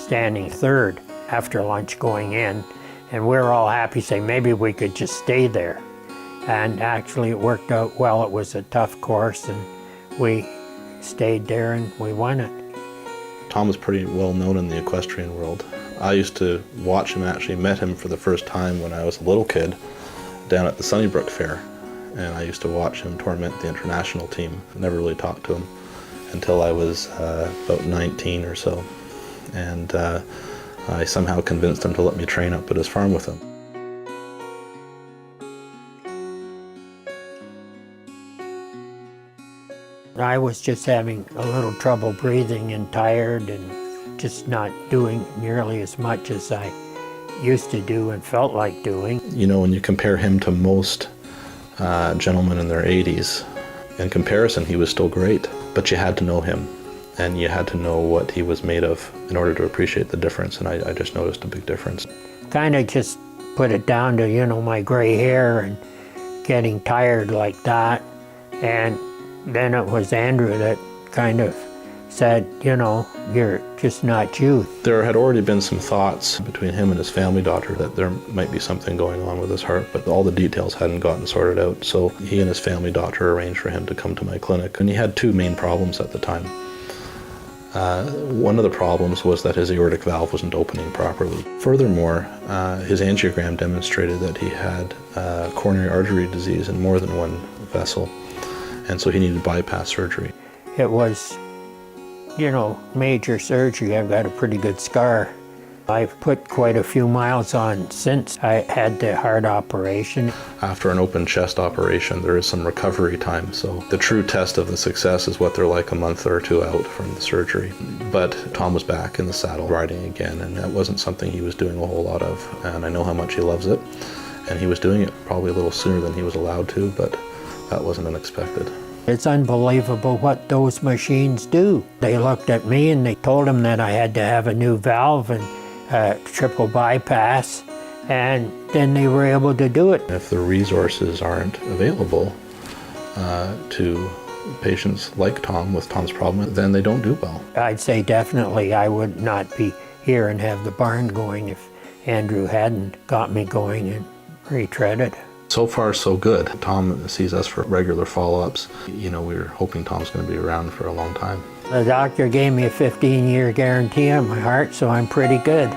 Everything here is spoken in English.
standing third after lunch going in, and we were all happy, saying maybe we could just stay there. And actually it worked out well. It was a tough course, and we stayed there and we won it. Tom was pretty well known in the equestrian world. I used to watch him, actually met him for the first time when I was a little kid down at the Sunnybrook Fair. And I used to watch him torment the international team. I never really talked to him until I was about 19 or so. And I somehow convinced him to let me train up at his farm with him. I was just having a little trouble breathing and tired and just not doing nearly as much as I used to do and felt like doing. You know, when you compare him to most gentlemen in their 80s, in comparison he was still great, but you had to know him and you had to know what he was made of in order to appreciate the difference, and I just noticed a big difference. Kind of just put it down to, you know, my gray hair and getting tired like that. And then it was Andrew that kind of said, you know, you're just not youth. There had already been some thoughts between him and his family doctor that there might be something going on with his heart, but all the details hadn't gotten sorted out. So he and his family doctor arranged for him to come to my clinic. And he had two main problems at the time. One of the problems was that his aortic valve wasn't opening properly. Furthermore, his angiogram demonstrated that he had coronary artery disease in more than one vessel. And so he needed bypass surgery. It was, you know, major surgery. I've got a pretty good scar. I've put quite a few miles on since I had the heart operation. After an open chest operation, there is some recovery time. So the true test of the success is what they're like a month or two out from the surgery. But Tom was back in the saddle riding again, and that wasn't something he was doing a whole lot of. And I know how much he loves it. And he was doing it probably a little sooner than he was allowed to, but that wasn't unexpected. It's unbelievable what those machines do. They looked at me and they told him that I had to have a new valve and triple bypass, and then they were able to do it. If the resources aren't available to patients like Tom with Tom's problem, then they don't do well. I'd say definitely I would not be here and have the barn going if Andrew hadn't got me going and retreaded. So far, so good. Tom sees us for regular follow-ups. You know, we're hoping Tom's going to be around for a long time. The doctor gave me a 15-year guarantee on my heart, so I'm pretty good.